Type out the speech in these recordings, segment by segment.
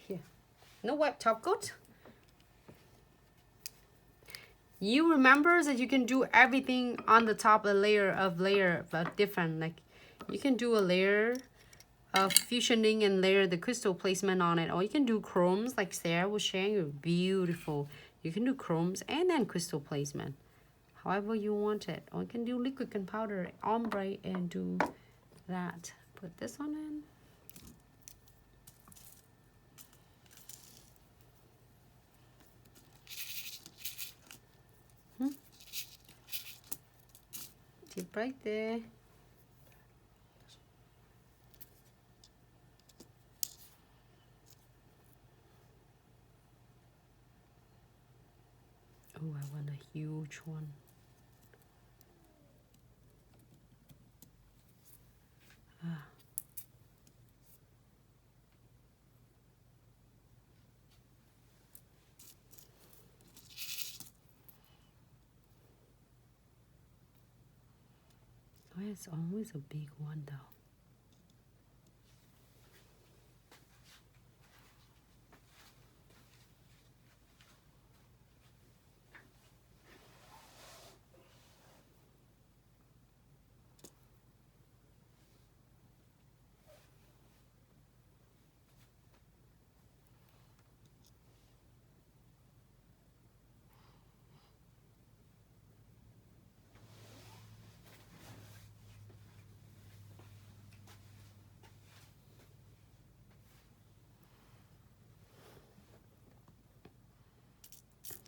here. No wet top coat. You remember that you can do everything on the top, a layer, but different. Like you can do a layer of fusioning and layer the crystal placement on it, or you can do chromes like Sarah was sharing. You're beautiful. You can do chromes and then crystal placement, however you want it. Or you can do liquid and powder, ombre, and do that. Put this one in. Tip right there. Oh, I want a huge one. Ah. Oh, it's always a big one though.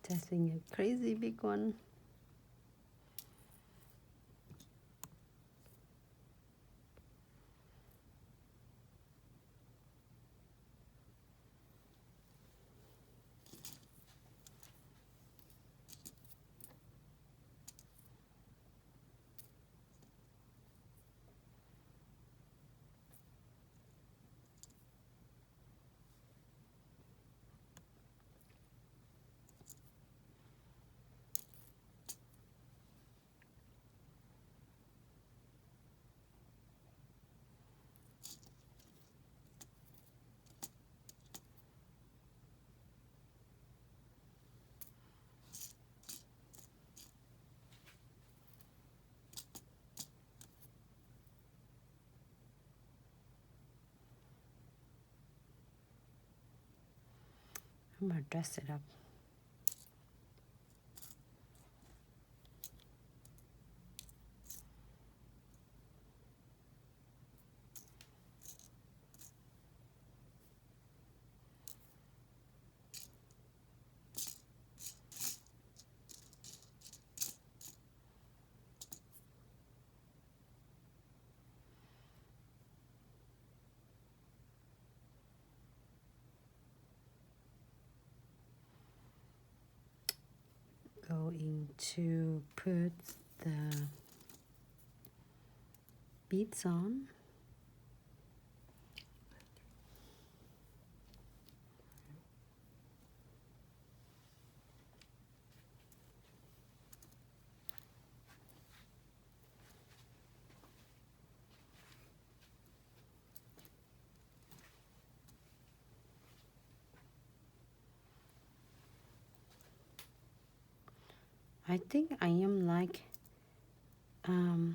Testing a crazy big one. I'm gonna dress it up. Going to put the beads on. I think I am like, can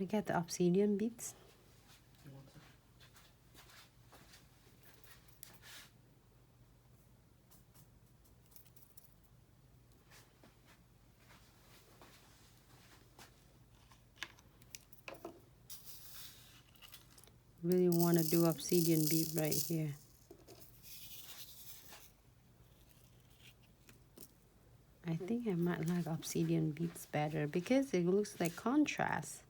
I get the obsidian beads? Really want to do obsidian bead right here. I think I might like obsidian beads better because it looks like contrast.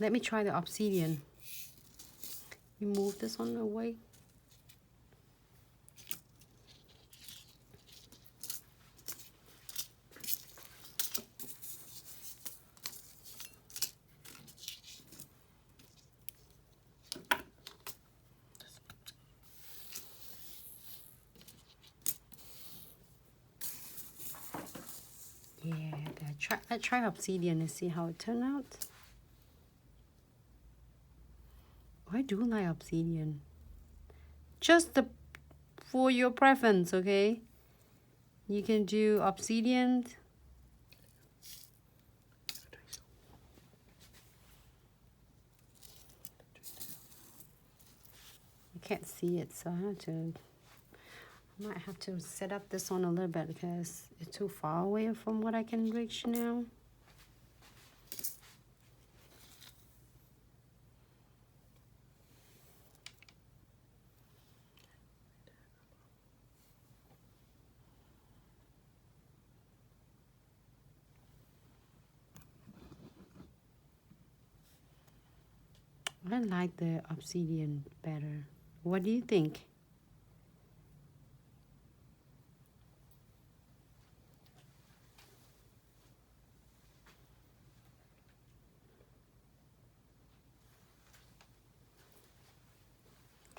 Let me try the obsidian. You move this one away. Yeah, let's try obsidian and see how it turned out. I do like obsidian. Just for your preference, okay? You can do obsidian. I can't see it, so I might have to set up this one a little bit because it's too far away from what I can reach now. I like the obsidian better. What do you think?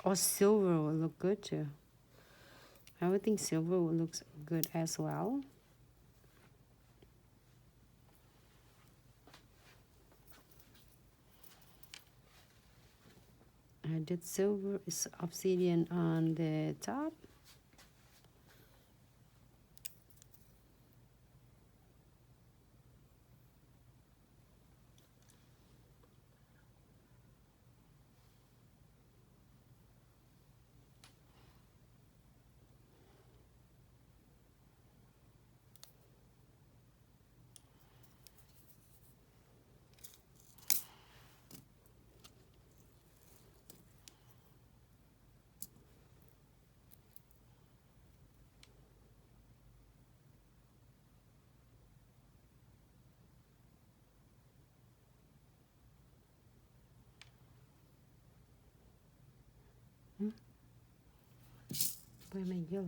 Or silver will look good too. I would think silver will look good as well. I did silver is obsidian on the top. Where's my yellow?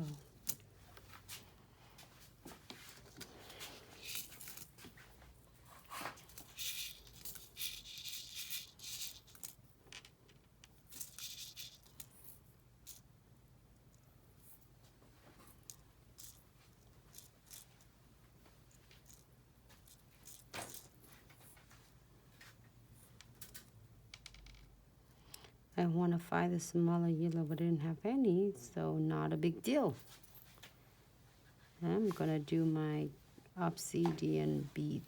I want to find a smaller yellow, but I didn't have any, so not a big deal. I'm gonna do my obsidian bead.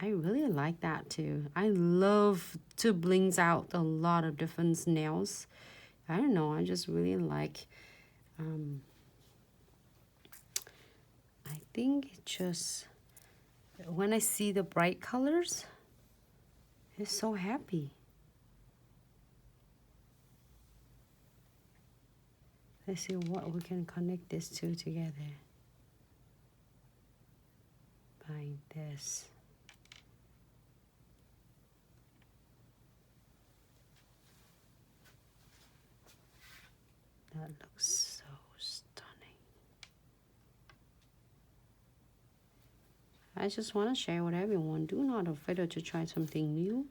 I really like that too. I love to blings out a lot of different snails. I don't know, I just really like, I think it just, when I see the bright colors, it's so happy. Let's see what we can connect these two together by this. That looks so stunning. I just want to share with everyone. Do not afraid to try something new.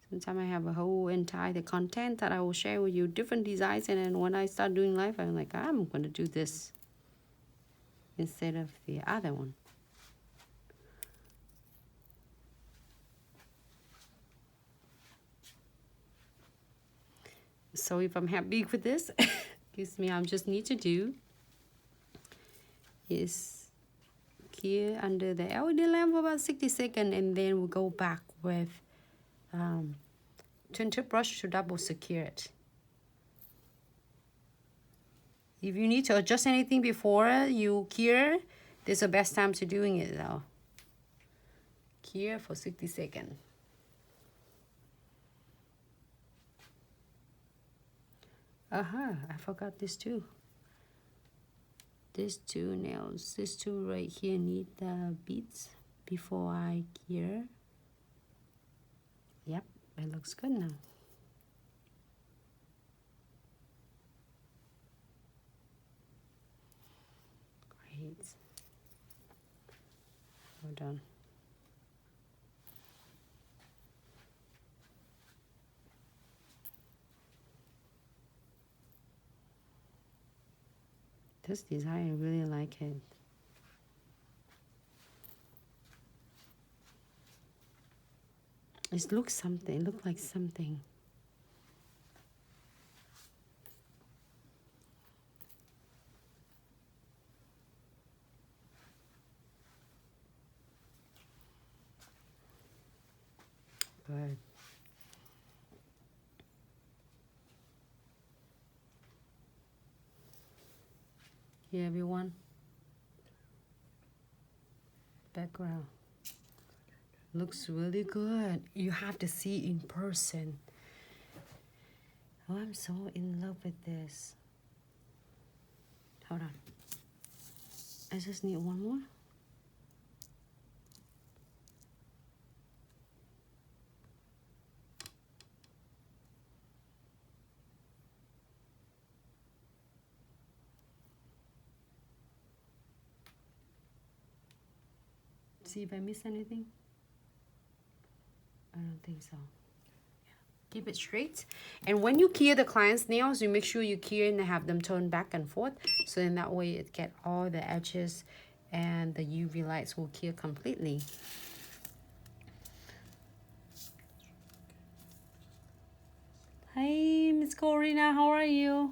Sometimes I have a whole entire content that I will share with you, different designs, and then when I start doing live, I'm like, I'm going to do this instead of the other one. So if I'm happy with this, excuse me, I just need to do is here under the LED lamp for about 60 seconds, and then we'll go back with tinted brush to double secure it. If you need to adjust anything before you cure, this is the best time to doing it though. Cure for 60 seconds. I forgot this too. These two nails, these two right here need the beads before I gear. Yep, it looks good now. Great. We're done. This design, I really like it. It looks something, it looks like something. Good. Here, everyone. Background. Looks really good. You have to see in person. Oh, I'm so in love with this. Hold on. I just need one more. See if I miss anything. I don't think so. Yeah. Keep it straight. And when you cure the client's nails, you make sure you cure and have them turn back and forth. So in that way it get all the edges and the UV lights will cure completely. Hi, Miss Corina, how are you?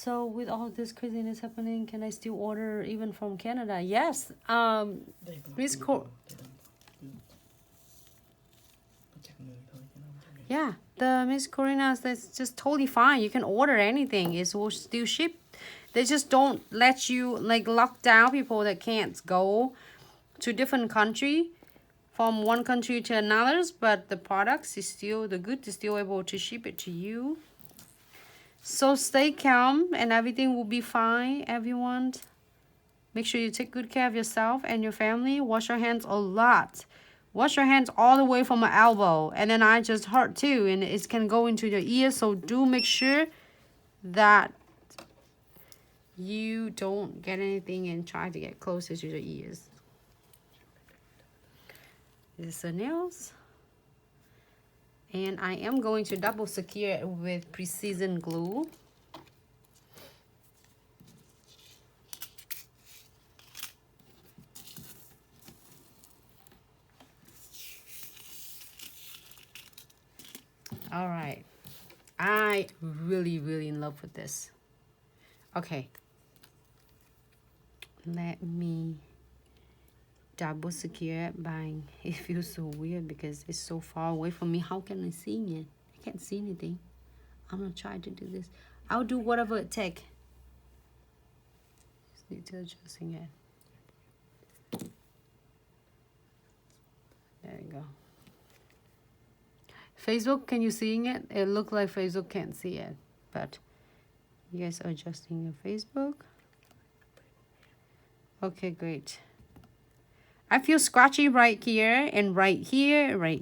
So with all this craziness happening, can I still order even from Canada? Yes. Miss Yeah, the Miss Corina, that's just totally fine. You can order anything. It will still ship. They just don't let you like lock down people that can't go to different country from one country to another, but the products is still, the good is still able to ship it to you. So stay calm and everything will be fine, everyone. Make sure you take good care of yourself and your family. Wash your hands a lot. Wash your hands all the way from my elbow. And then I just hurt too, and it can go into your ear. So do make sure that you don't get anything and try to get closer to your ears. This is the nails. And I am going to double secure it with precision glue. All right. I really in love with this. Okay. Let me double secure it by, it feels so weird because it's so far away from me. How can I see it? I can't see anything. I'm gonna try to do this. I'll do whatever it takes. Just need to adjusting it. There you go. Facebook, can you seeing it? It looks like Facebook can't see it, but you guys are adjusting your Facebook. Okay, great. I feel scratchy right here and right here, right